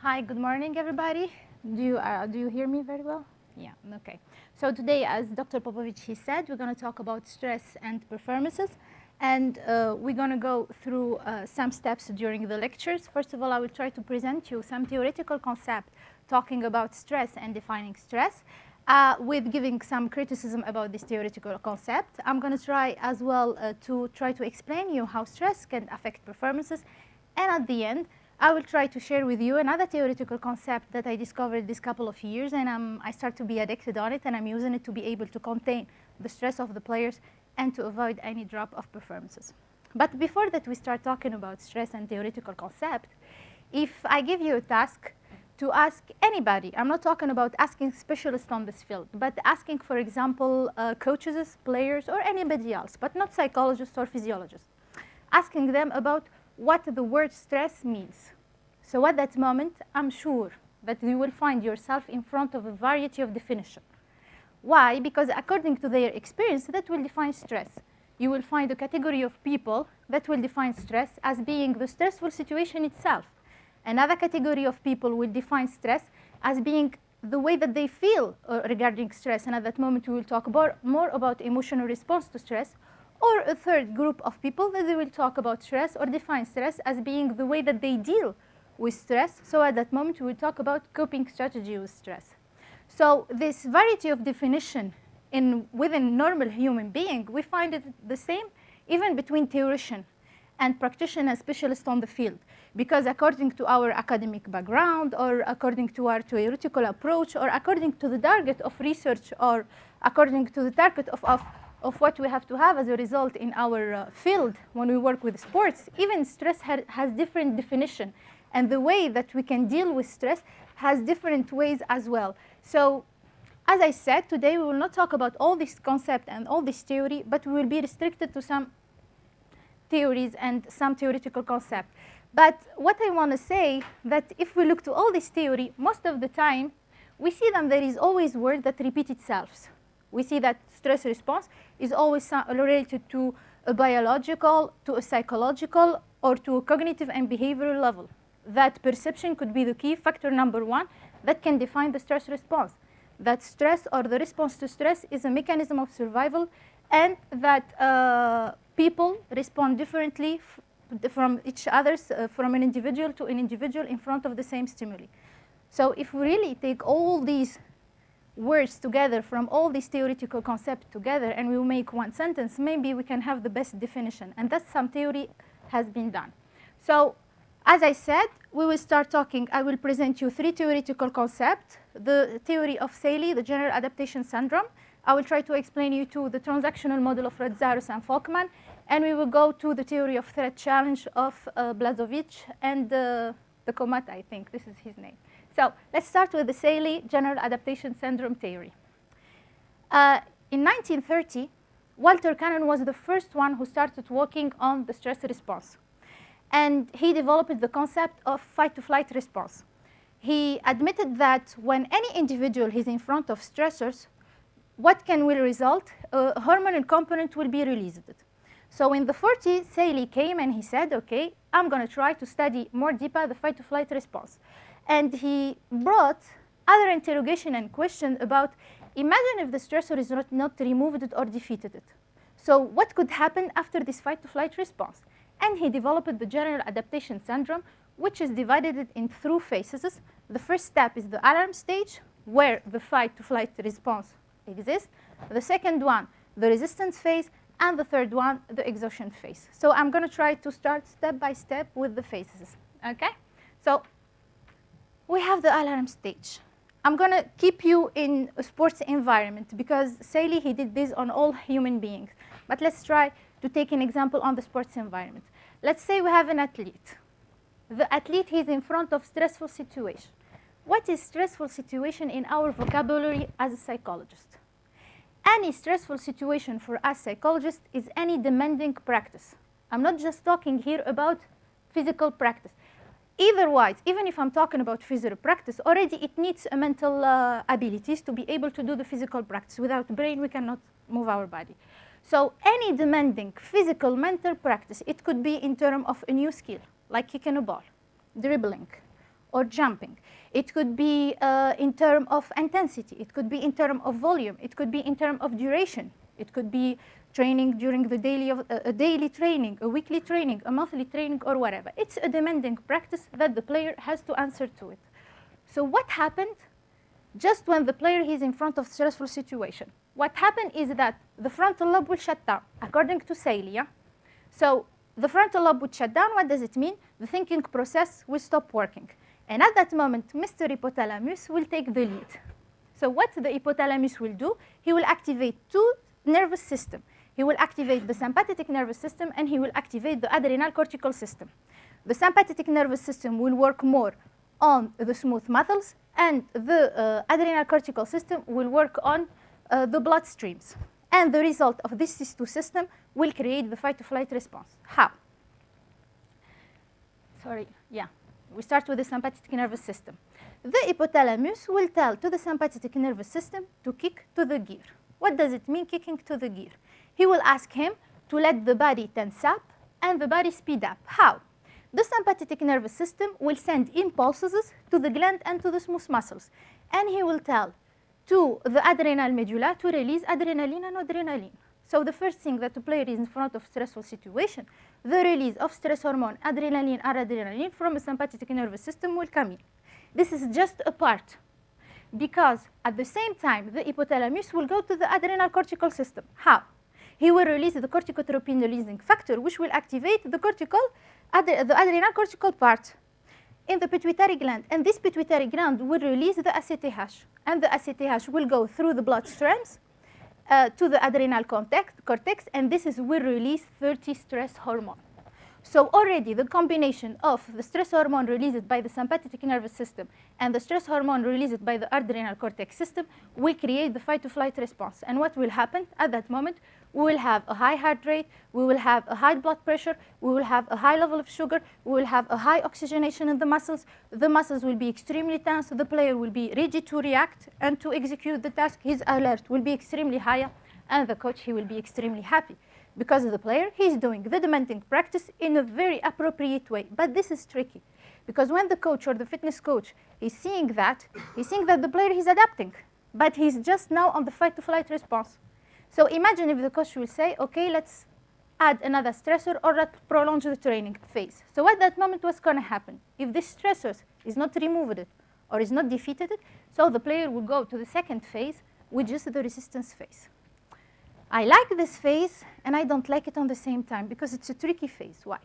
Hi, good morning, everybody. Do you hear me very well? Yeah, okay. So today, as Dr. Popovich he said, we're going to talk about stress and performances, and we're going to go through some steps during the lectures. First of all, I will try to present you some theoretical concept talking about stress and defining stress, with giving some criticism about this theoretical concept. I'm going to try as well to explain you how stress can affect performances, and at the end, I will try to share with you another theoretical concept that I discovered this couple of years, and I start to be addicted on it, and I'm using it to be able to contain the stress of the players and to avoid any drop of performances. But before that, we start talking about stress and theoretical concept. If I give you a task to ask anybody, I'm not talking about asking specialists on this field, but asking, for example, coaches, players, or anybody else, but not psychologists or physiologists, asking them about what the word stress means. So at that moment, I'm sure that you will find yourself in front of a variety of definitions. Why? Because according to their experience, that will define stress. You will find a category of people that will define stress as being the stressful situation itself. Another category of people will define stress as being the way that they feel regarding stress. And at that moment, we will talk more about emotional response to stress. Or a third group of people that they will talk about stress or define stress as being the way that they deal with stress. So at that moment, we will talk about coping strategy with stress. So this variety of definition within normal human being, we find it the same even between theoretician and practitioner specialists on the field. Because according to our academic background, or according to our theoretical approach, or according to the target of research, or according to the target of what we have to have as a result in our field when we work with sports, even stress has different definition. And the way that we can deal with stress has different ways as well. So as I said, today we will not talk about all this concept and all this theory, but we will be restricted to some theories and some theoretical concept. But what I want to say, that if we look to all this theory, most of the time, we see that there is always word that repeat itself. We see that stress response is always related to a biological, to a psychological, or to a cognitive and behavioral level. That perception could be the key factor number one that can define the stress response. That stress or the response to stress is a mechanism of survival, and that people respond differently from each other, from an individual to an individual in front of the same stimuli. So if we really take all these words together from all these theoretical concepts together and we will make one sentence, maybe we can have the best definition. And that's some theory has been done. So as I said, we will start talking. I will present you three theoretical concepts. The theory of Selye, the general adaptation syndrome. I will try to explain you to the transactional model of Lazarus and Folkman. And we will go to the theory of threat challenge of Blazovich and the Komata, I think this is his name. So let's start with the Selye general adaptation syndrome theory. In 1930, Walter Cannon was the first one who started working on the stress response. And he developed the concept of fight-to-flight response. He admitted that when any individual is in front of stressors, what will result? A hormonal component will be released. So in the 40s, Selye came and he said, okay, I'm going to try to study more deeper the fight-to-flight response. And he brought other interrogation and question about, imagine if the stressor is not removed or defeated. So what could happen after this fight-to-flight response? And he developed the general adaptation syndrome, which is divided in three phases. The first step is the alarm stage, where the fight-to-flight response exists. The second one, the resistance phase. And the third one, the exhaustion phase. So I'm going to try to start step by step with the phases. Okay? So we have the alarm stage. I'm going to keep you in a sports environment because Selye, he did this on all human beings. But let's try to take an example on the sports environment. Let's say we have an athlete. The athlete is in front of stressful situation. What is stressful situation in our vocabulary as a psychologist? Any stressful situation for us psychologists is any demanding practice. I'm not just talking here about physical practice. Eitherwise, even if I'm talking about physical practice, already it needs a mental abilities to be able to do the physical practice. Without brain, we cannot move our body. So any demanding physical, mental practice, it could be in terms of a new skill, like kicking a ball, dribbling, or jumping. It could be in terms of intensity. It could be in terms of volume. It could be in terms of duration. It could be training during the daily training, a weekly training, a monthly training, or whatever. It's a demanding practice that the player has to answer to it. So what happened just when the player is in front of stressful situation? What happened is that the frontal lobe will shut down, according to Selye. So the frontal lobe would shut down. What does it mean? The thinking process will stop working. And at that moment, Mr. Hypothalamus will take the lead. So what the hypothalamus will do, he will activate two nervous systems. He will activate the sympathetic nervous system, and he will activate the adrenal cortical system. The sympathetic nervous system will work more on the smooth muscles, and the adrenal cortical system will work on the blood streams. And the result of this two systems will create the fight-or-flight response. How? We start with the sympathetic nervous system. The hypothalamus will tell to the sympathetic nervous system to kick to the gear. What does it mean, kicking to the gear? He will ask him to let the body tense up and the body speed up. How? The sympathetic nervous system will send impulses to the gland and to the smooth muscles. And he will tell to the adrenal medulla to release adrenaline and adrenaline. So the first thing that the player is in front of stressful situation, the release of stress hormone, adrenaline or adrenaline from the sympathetic nervous system will come in. This is just a part, because at the same time, the hypothalamus will go to the adrenal cortical system. How? He will release the corticotropin releasing factor, which will activate the adrenal cortical part in the pituitary gland. And this pituitary gland will release the ACTH. And the ACTH will go through the bloodstreams to the adrenal cortex, and this will release 30 stress hormone. So already the combination of the stress hormone released by the sympathetic nervous system and the stress hormone released by the adrenal cortex system will create the fight-to-flight response. And what will happen at that moment? We will have a high heart rate, we will have a high blood pressure, we will have a high level of sugar, we will have a high oxygenation in the muscles will be extremely tense, the player will be ready to react and to execute the task, his alert will be extremely high, and the coach, he will be extremely happy. Because the player, he's doing the demanding practice in a very appropriate way. But this is tricky, because when the coach or the fitness coach is seeing that the player is adapting, but he's just now on the fight-to-flight response. So imagine if the coach will say, okay, let's add another stressor or let's prolong the training phase. So at that moment, what's going to happen? If this stressor is not removed or is not defeated, so the player will go to the second phase, which is the resistance phase. I like this phase, and I don't like it on the same time, because it's a tricky phase. Why?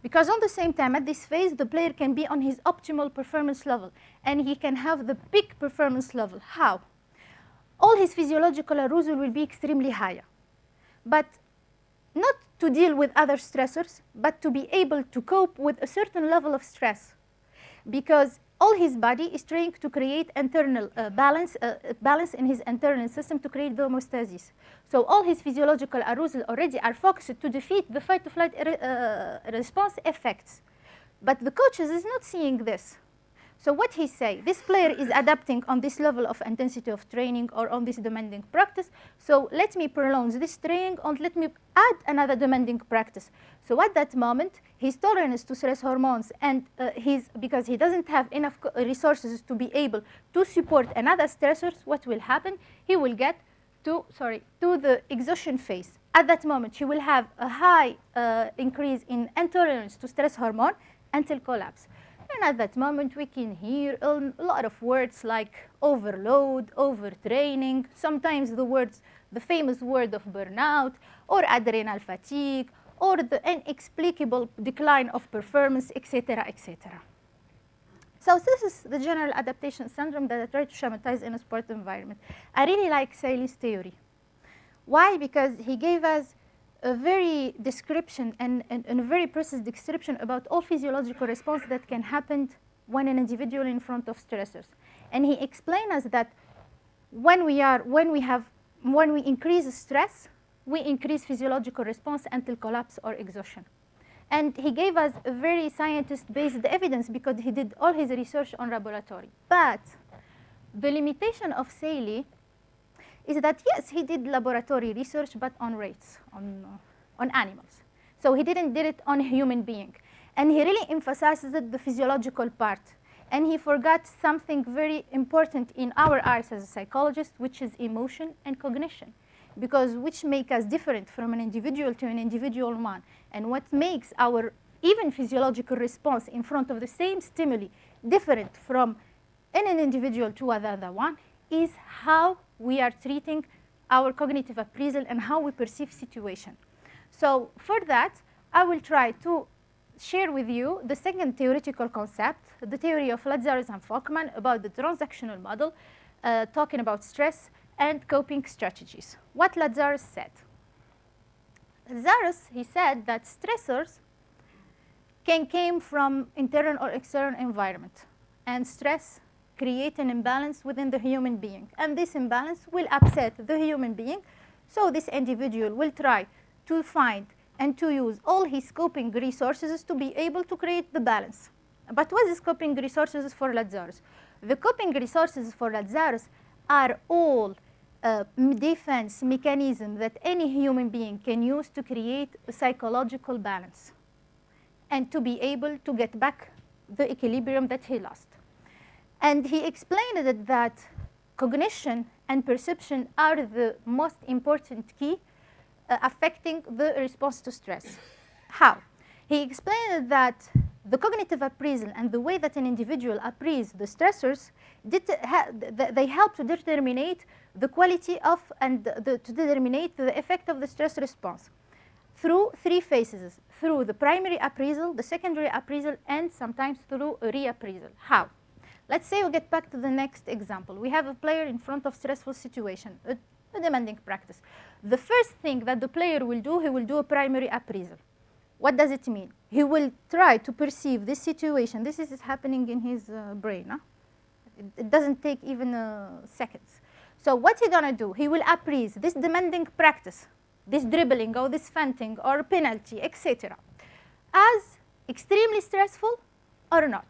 Because on the same time, at this phase, the player can be on his optimal performance level, and he can have the peak performance level. How? All his physiological arousal will be extremely high, but not to deal with other stressors, but to be able to cope with a certain level of stress, because all his body is trying to create internal balance in his internal system to create the homeostasis. So all his physiological arousal already are focused to defeat the fight-to-flight response effects. But the coaches is not seeing this. So what he say, this player is adapting on this level of intensity of training or on this demanding practice, so let me prolong this training and let me add another demanding practice. So at that moment, his tolerance to stress hormones and because he doesn't have enough resources to be able to support another stressors, what will happen? He will get to the exhaustion phase. At that moment, he will have a high increase in intolerance to stress hormone until collapse. And at that moment, we can hear a lot of words like overload, overtraining, sometimes the famous word of burnout, or adrenal fatigue, or the inexplicable decline of performance, etc., etc. So this is the general adaptation syndrome that I try to schematize in a sport environment. I really like Selye's theory. Why? Because he gave us a very description and a very precise description about all physiological response that can happen when an individual in front of stressors. And he explained us that when we increase stress, we increase physiological response until collapse or exhaustion. And he gave us a very scientist-based evidence because he did all his research on laboratory. But the limitation of Selye is that, yes, he did laboratory research, but on rates, on animals. So he didn't did it on a human being. And he really emphasizes the physiological part. And he forgot something very important in our eyes as a psychologist, which is emotion and cognition, because which make us different from an individual to an individual one. And what makes our even physiological response in front of the same stimuli different from in an individual to another one is how we are treating our cognitive appraisal and how we perceive situation. So for that, I will try to share with you the second theoretical concept, the theory of Lazarus and Folkman about the transactional model, talking about stress and coping strategies. What Lazarus said. Lazarus, he said that stressors can come from internal or external environment, and stress create an imbalance within the human being, and this imbalance will upset the human being, so this individual will try to find and to use all his coping resources to be able to create the balance. But what is coping resources for Lazarus? The coping resources for Lazarus are all defense mechanisms that any human being can use to create a psychological balance and to be able to get back the equilibrium that he lost. And he explained that cognition and perception are the most important key affecting the response to stress. How? He explained that the cognitive appraisal and the way that an individual appraises the stressors, they help to determine the quality of and to determine the effect of the stress response through three phases: through the primary appraisal, the secondary appraisal, and sometimes through a reappraisal. How? Let's say we get back to the next example. We have a player in front of stressful situation, a demanding practice. The first thing that the player will do, he will do a primary appraisal. What does it mean? He will try to perceive this situation. This is happening in his brain. Huh? It doesn't take even seconds. So what he's going to do? He will appraise this demanding practice, this dribbling or this feinting or penalty, etc., as extremely stressful or not.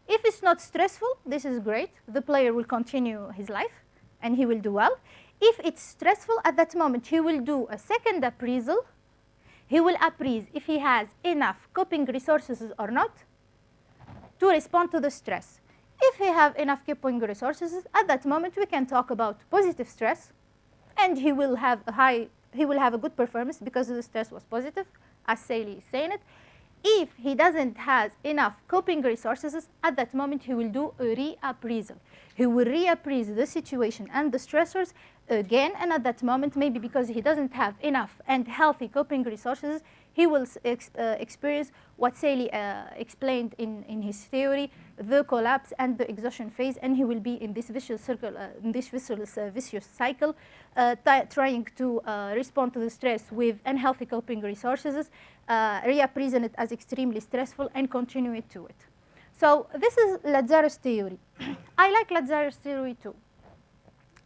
If it's not stressful, this is great. The player will continue his life and he will do well. If it's stressful, at that moment, he will do a second appraisal. He will appraise if he has enough coping resources or not to respond to the stress. If he have enough coping resources, at that moment, we can talk about positive stress, and he will have a good performance because the stress was positive, as Selye is saying it. If he doesn't have enough coping resources, at that moment he will do a reappraisal. He will reappraise the situation and the stressors again, and at that moment, maybe because he doesn't have enough and healthy coping resources, he will experience what Selye explained in his theory, the collapse and the exhaustion phase, and he will be in this vicious circle, in this vicious cycle, trying to respond to the stress with unhealthy coping resources, reappraising it as extremely stressful, and continue it to it. So this is Lazarus' theory. I like Lazarus' theory too.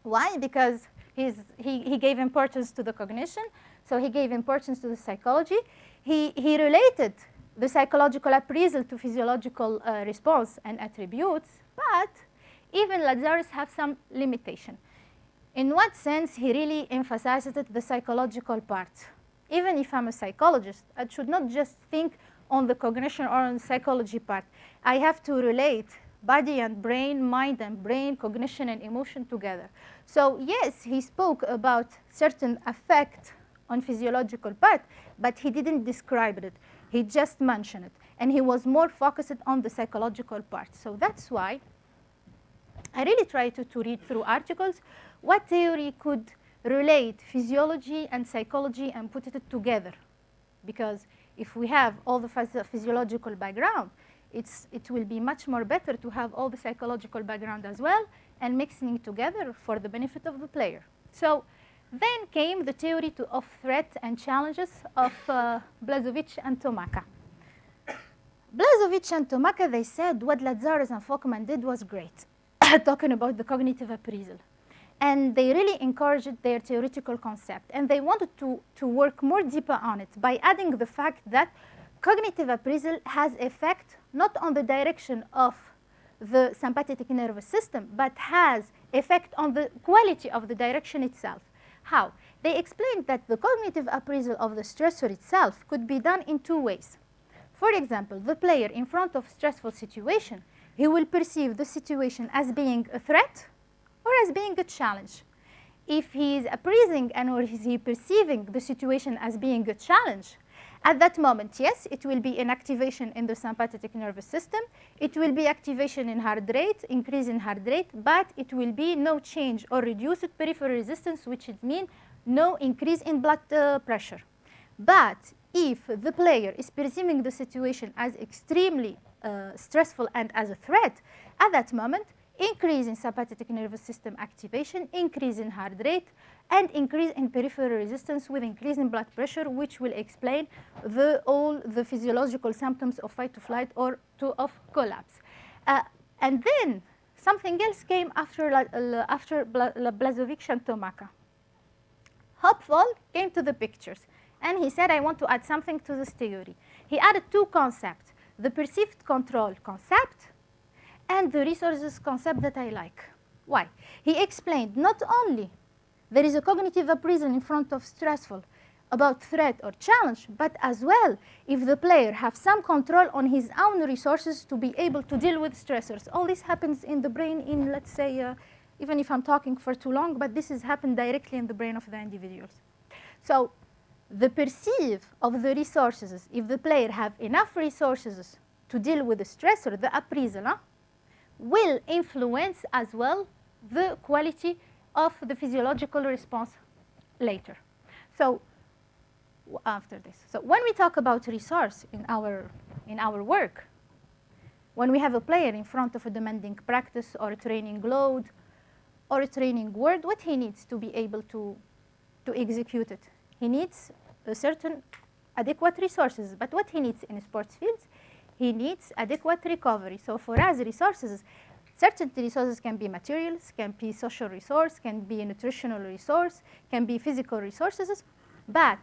Why? Because he gave importance to the cognition, so he gave importance to the psychology. He related the psychological appraisal to physiological response and attributes, but even Lazarus has some limitation. In what sense he really emphasizes the psychological part. Even if I'm a psychologist, I should not just think on the cognition or on the psychology part. I have to relate body and brain, mind and brain, cognition and emotion together. So yes, he spoke about certain effect on physiological part, but he didn't describe it. He just mentioned it. And he was more focused on the psychological part. So that's why I really try to read through articles what theory could relate physiology and psychology and put it together. Because if we have all the physiological background, it will be much more better to have all the psychological background as well and mixing it together for the benefit of the player. So then came the theory of threat and challenges of Blazovich and Tomaka. Blazovich and Tomaka, they said what Lazarus and Folkman did was great, talking about the cognitive appraisal. And they really encouraged their theoretical concept. And they wanted to work more deeper on it by adding the fact that cognitive appraisal has effect not on the direction of the sympathetic nervous system, but has effect on the quality of the direction itself. How? They explained that the cognitive appraisal of the stressor itself could be done in two ways. For example, the player in front of stressful situation, he will perceive the situation as being a threat or as being a challenge. If he is appraising and or is he perceiving the situation as being a challenge, at that moment, yes, it will be an activation in the sympathetic nervous system. It will be activation in heart rate, increase in heart rate, but it will be no change or reduced peripheral resistance, which would mean no increase in blood pressure. But if the player is perceiving the situation as extremely stressful and as a threat, at that moment, increase in sympathetic nervous system activation, increase in heart rate, and increase in peripheral resistance with increase in blood pressure, which will explain all the physiological symptoms of fight to flight or of collapse. And then something else came after Blazovic and Tomaka. Hopful came to the pictures, and he said, I want to add something to this theory. He added two concepts, the perceived control concept and the resources concept that I like. Why? He explained not only there is a cognitive appraisal in front of stressful about threat or challenge, but as well if the player has some control on his own resources to be able to deal with stressors. All this happens in the brain in, let's say, even if I'm talking for too long, but this has happened directly in the brain of the individuals. So the perceive of the resources, if the player have enough resources to deal with the stressor, the appraisal, will influence as well the quality of the physiological response later. So after this, so when we talk about resource in our work, when we have a player in front of a demanding practice or a training load or a training word, what he needs to be able to execute it? He needs a certain adequate resources. But what he needs in sports fields, he needs adequate recovery. So for us, resources, certain resources can be materials, can be social resource, can be a nutritional resource, can be physical resources. But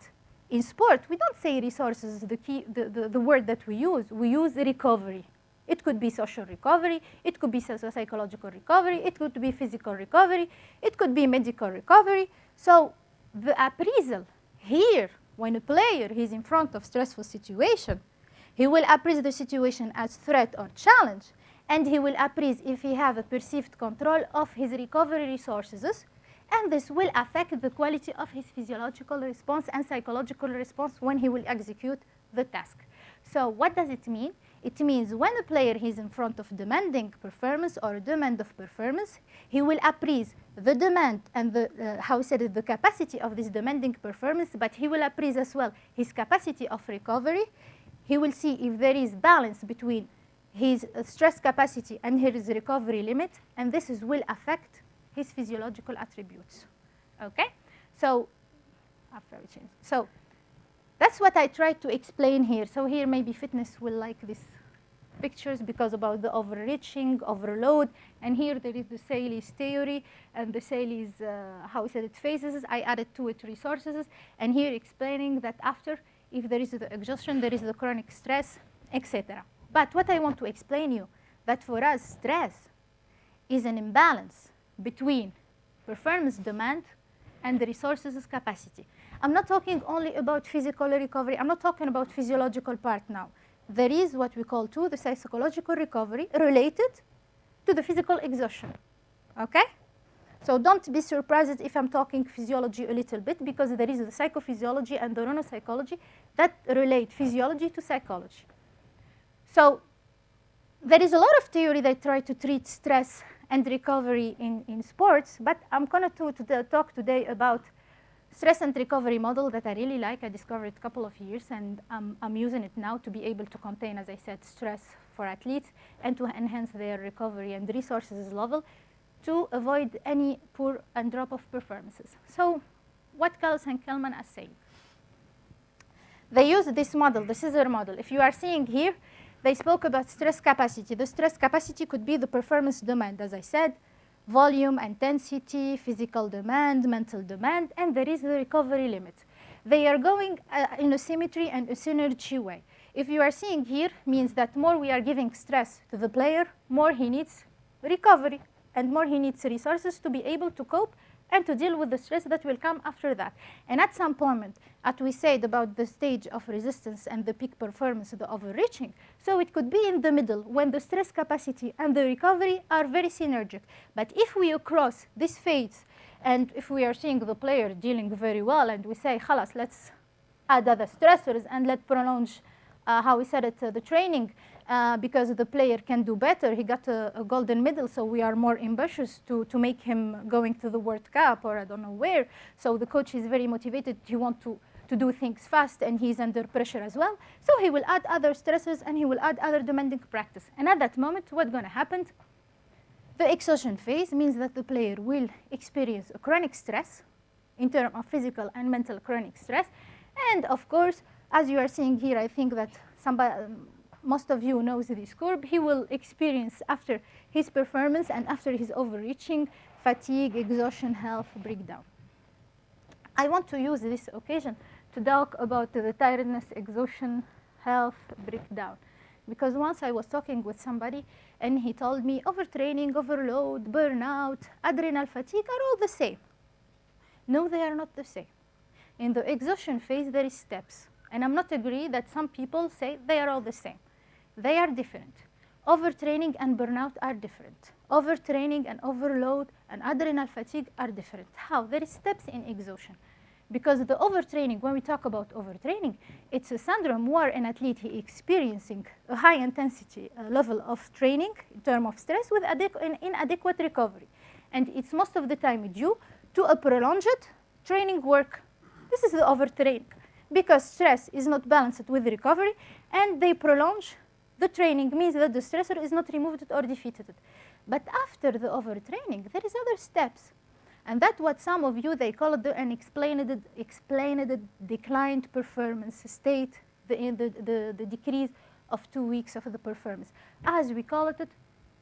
in sport, we don't say resources, the word that we use recovery. It could be social recovery, it could be psychological recovery, it could be physical recovery, it could be medical recovery. So the appraisal here, when a player is in front of stressful situation, he will appraise the situation as threat or challenge, and he will appraise if he have a perceived control of his recovery resources, and this will affect the quality of his physiological response and psychological response when he will execute the task. So what does it mean? It means when a player is in front of demanding performance or a demand of performance, he will appraise the demand and the capacity of this demanding performance, but he will appraise as well his capacity of recovery. He will see if there is balance between his stress capacity and his recovery limit, and this will affect his physiological attributes. Okay? So, after we change. So, that's what I tried to explain here. So here maybe fitness will like these pictures because about the overreaching, overload, and here there is the Selye's theory and the Selye's, how is it phases. I added to it resources, and here explaining that after, if there is the exhaustion, there is the chronic stress, etc. But what I want to explain you, that for us, stress is an imbalance between performance demand and the resources capacity. I'm not talking only about physical recovery. I'm not talking about physiological part now. There is what we call too the psychological recovery related to the physical exhaustion. Okay? So don't be surprised if I'm talking physiology a little bit, because there is the psychophysiology and the neuropsychology that relate physiology to psychology. So there is a lot of theory that try to treat stress and recovery in sports, but I'm going to talk today about stress and recovery model that I really like. I discovered it a couple of years, and I'm using it now to be able to contain, as I said, stress for athletes and to enhance their recovery and resources level to avoid any poor and drop-off performances. So what Kells and Kelman are saying? They use this model, the scissor model. If you are seeing here, they spoke about stress capacity. The stress capacity could be the performance demand, as I said, volume, intensity, physical demand, mental demand, and there is the recovery limit. They are going in a symmetry and a synergy way. If you are seeing here, means that more we are giving stress to the player, more he needs recovery, and more he needs resources to be able to cope and to deal with the stress that will come after that. And at some point, as we said about the stage of resistance and the peak performance, the overreaching, so it could be in the middle when the stress capacity and the recovery are very synergic. But if we cross this phase, and if we are seeing the player dealing very well, and we say, "Khalas, let's add other stressors and let's prolong," how we said it, the training, because the player can do better. He got a golden medal, so we are more ambitious to make him going to the World Cup or I don't know where. So the coach is very motivated. He wants to do things fast, and he's under pressure as well. So he will add other stresses, and he will add other demanding practice. And at that moment, what's going to happen? The exhaustion phase means that the player will experience a chronic stress in terms of physical and mental chronic stress. And of course, as you are seeing here, I think that most of you knows this curve. He will experience after his performance and after his overreaching, fatigue, exhaustion, health breakdown. I want to use this occasion to talk about the tiredness, exhaustion, health breakdown. Because once I was talking with somebody and he told me overtraining, overload, burnout, adrenal fatigue are all the same. No, they are not the same. In the exhaustion phase, there is steps. And I'm not agree that some people say they are all the same. They are different. Overtraining and burnout are different. Overtraining and overload and adrenal fatigue are different. How? There is steps in exhaustion. Because the overtraining, when we talk about overtraining, it's a syndrome where an athlete is experiencing a high intensity level of training in terms of stress with inadequate recovery. And it's most of the time due to a prolonged training work. This is the overtraining. Because stress is not balanced with recovery, and they prolong the training, means that the stressor is not removed or defeated. But after the overtraining, there is other steps. And that's what some of you, they call it the explained declined performance state, the decrease of 2 weeks of the performance. As we call it,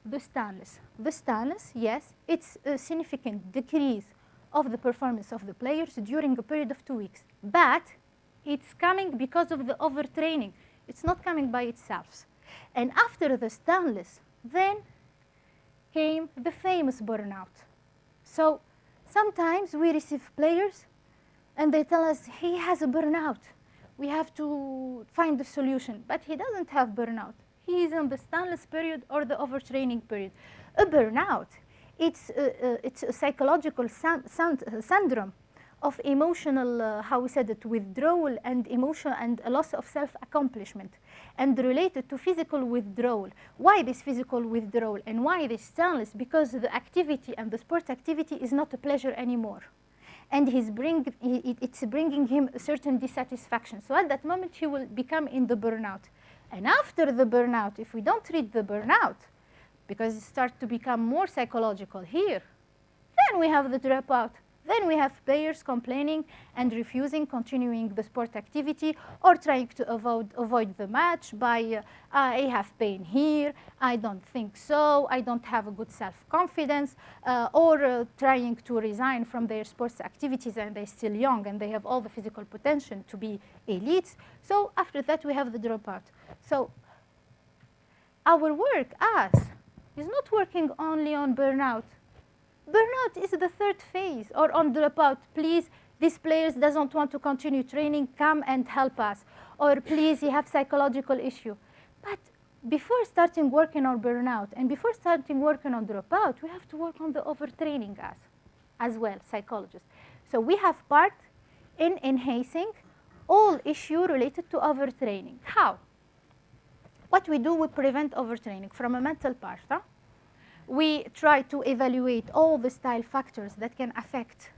the status. The status, yes, it's a significant decrease of the performance of the players during a period of 2 weeks. But it's coming because of the overtraining. It's not coming by itself. And after the status, then came the famous burnout. So sometimes we receive players and they tell us he has a burnout. We have to find the solution. But he doesn't have burnout. He is in the status period or the overtraining period. A burnout, it's a psychological syndrome of emotional, how we said it, withdrawal and emotional and a loss of self-accomplishment, and related to physical withdrawal. Why this physical withdrawal and why this stillness? Because the activity and the sport activity is not a pleasure anymore. And it's bringing him a certain dissatisfaction. So at that moment, he will become in the burnout. And after the burnout, if we don't treat the burnout, because it starts to become more psychological here, then we have the dropout. Then we have players complaining and refusing continuing the sport activity, or trying to avoid the match by, I have pain here, I don't think so, I don't have a good self-confidence, or trying to resign from their sports activities, and they're still young and they have all the physical potential to be elites. So after that, we have the dropout. So our work is not working only on burnout. Burnout is the third phase, or on dropout. Please, this player doesn't want to continue training, come and help us. Or please, you have psychological issue. But before starting working on burnout and before starting working on dropout, we have to work on the overtraining as well, psychologists. So we have part in enhancing all issue related to overtraining. How? What we do, we prevent overtraining from a mental part. We try to evaluate all the style factors that can affect,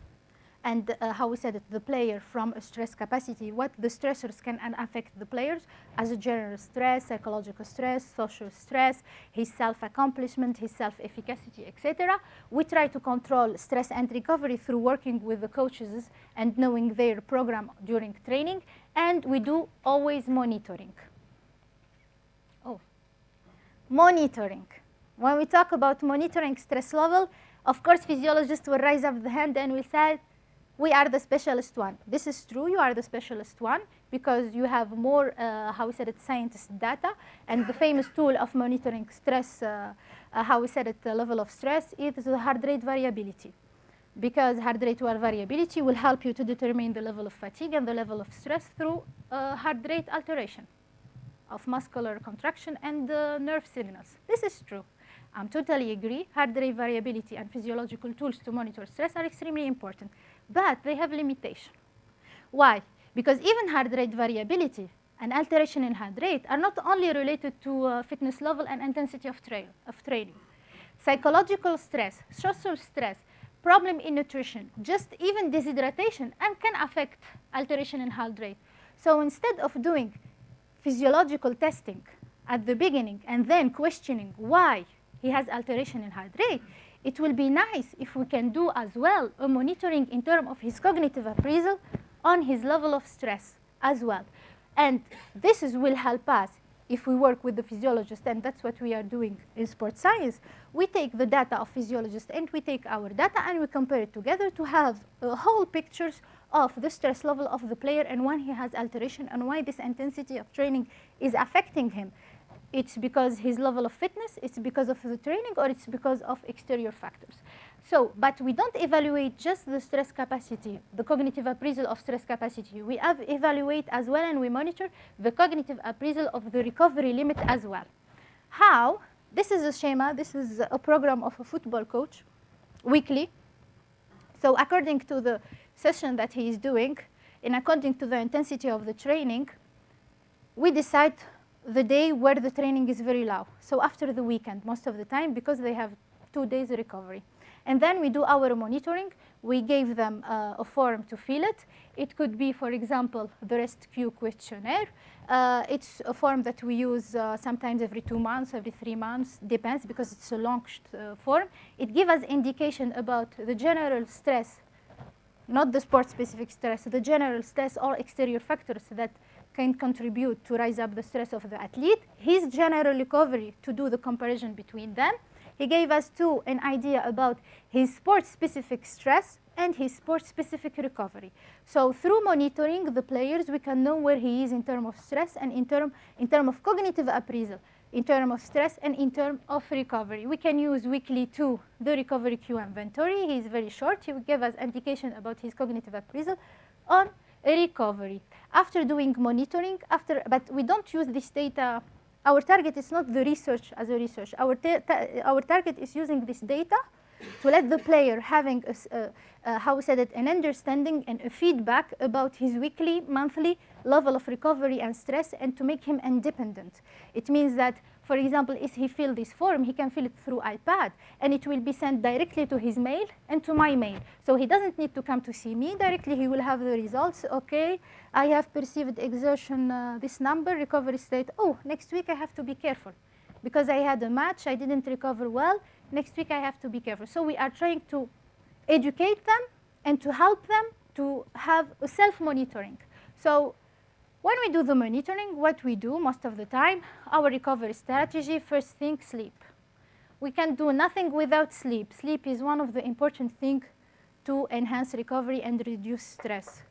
and how we said it, the player from a stress capacity, what the stressors can affect the players as a general stress, psychological stress, social stress, his self-accomplishment, his self-efficacy, etc. We try to control stress and recovery through working with the coaches and knowing their program during training, and we do always monitoring. Monitoring. When we talk about monitoring stress level, of course, physiologists will raise up the hand and will say, we are the specialist one. This is true, you are the specialist one, because you have more, how we said it, scientist data. And the famous tool of monitoring stress, how we said it, the level of stress, is the heart rate variability. because heart rate variability will help you to determine the level of fatigue and the level of stress through heart rate alteration of muscular contraction and nerve signals. This is true. I totally agree. Heart rate variability and physiological tools to monitor stress are extremely important, but they have limitation. Why? Because even heart rate variability and alteration in heart rate are not only related to fitness level and intensity of training. Psychological stress, social stress, problem in nutrition, just even dehydration, and can affect alteration in heart rate. So instead of doing physiological testing at the beginning and then questioning why he has alteration in heart rate, it will be nice if we can do as well a monitoring in terms of his cognitive appraisal on his level of stress as well. And this will help us if we work with the physiologist, and that's what we are doing in sports science. We take the data of physiologists and we take our data and we compare it together to have whole pictures of the stress level of the player and when he has alteration and why this intensity of training is affecting him. It's because his level of fitness, it's because of the training, or it's because of exterior factors. So, but we don't evaluate just the stress capacity, the cognitive appraisal of stress capacity. We evaluate as well and we monitor the cognitive appraisal of the recovery limit as well. How? This is a schema. This is a program of a football coach weekly. So according to the session that he is doing, and according to the intensity of the training, we decide the day where the training is very low. So after the weekend, most of the time, because they have 2 days recovery. And then we do our monitoring. We gave them a form to fill it. It could be, for example, the REST-Q questionnaire. It's a form that we use sometimes every 2 months, every 3 months, depends, because it's a long form. It gives us indication about the general stress, not the sport-specific stress, the general stress or exterior factors that can contribute to rise up the stress of the athlete, his general recovery to do the comparison between them. He gave us too an idea about his sport-specific stress and his sport-specific recovery. So through monitoring the players, we can know where he is in terms of stress and in terms of cognitive appraisal, in terms of stress and in terms of recovery. We can use weekly too the recovery Q inventory. He is very short. He will give us indication about his cognitive appraisal on recovery. After doing monitoring, but we don't use this data. Our target is not the research as a research. Our target is using this data to let the player having an understanding and a feedback about his weekly, monthly level of recovery and stress, and to make him independent. It means that, for example, if he fill this form, he can fill it through iPad, and it will be sent directly to his mail and to my mail. So he doesn't need to come to see me directly. He will have the results. Okay, I have perceived exertion, this number, recovery state. Oh, next week I have to be careful because I had a match, I didn't recover well. Next week I have to be careful. So we are trying to educate them and to help them to have a self-monitoring. So when we do the monitoring, what we do most of the time, our recovery strategy, first thing, sleep. We can do nothing without sleep. Sleep is one of the important things to enhance recovery and reduce stress.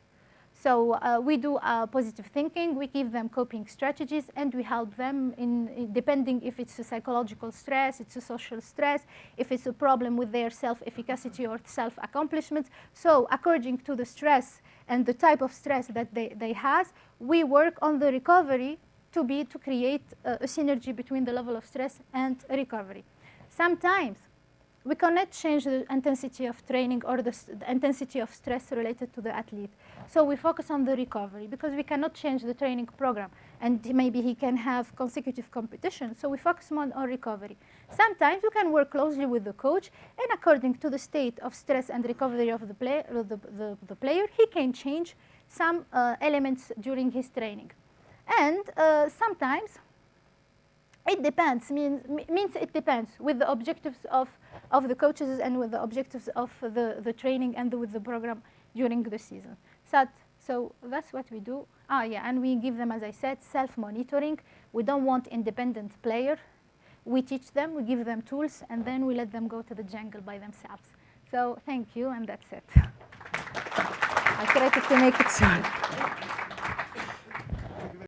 So we do positive thinking, we give them coping strategies, and we help them in depending if it's a psychological stress, it's a social stress, if it's a problem with their self-efficacy or self-accomplishment. So according to the stress and the type of stress that they have, we work on the recovery to create a synergy between the level of stress and recovery. Sometimes we cannot change the intensity of training or the intensity of stress related to the athlete. So we focus on the recovery because we cannot change the training program, and maybe he can have consecutive competition. So we focus on recovery. Sometimes we can work closely with the coach, and according to the state of stress and recovery of the player, he can change some elements during his training. And sometimes it depends, means it depends with the objectives of the coaches and with the objectives of the training and with the program during the season. So that's what we do. And we give them, as I said, self-monitoring. We don't want independent player. We teach them, we give them tools, and then we let them go to the jungle by themselves. So thank you, and that's it. I tried to make it short.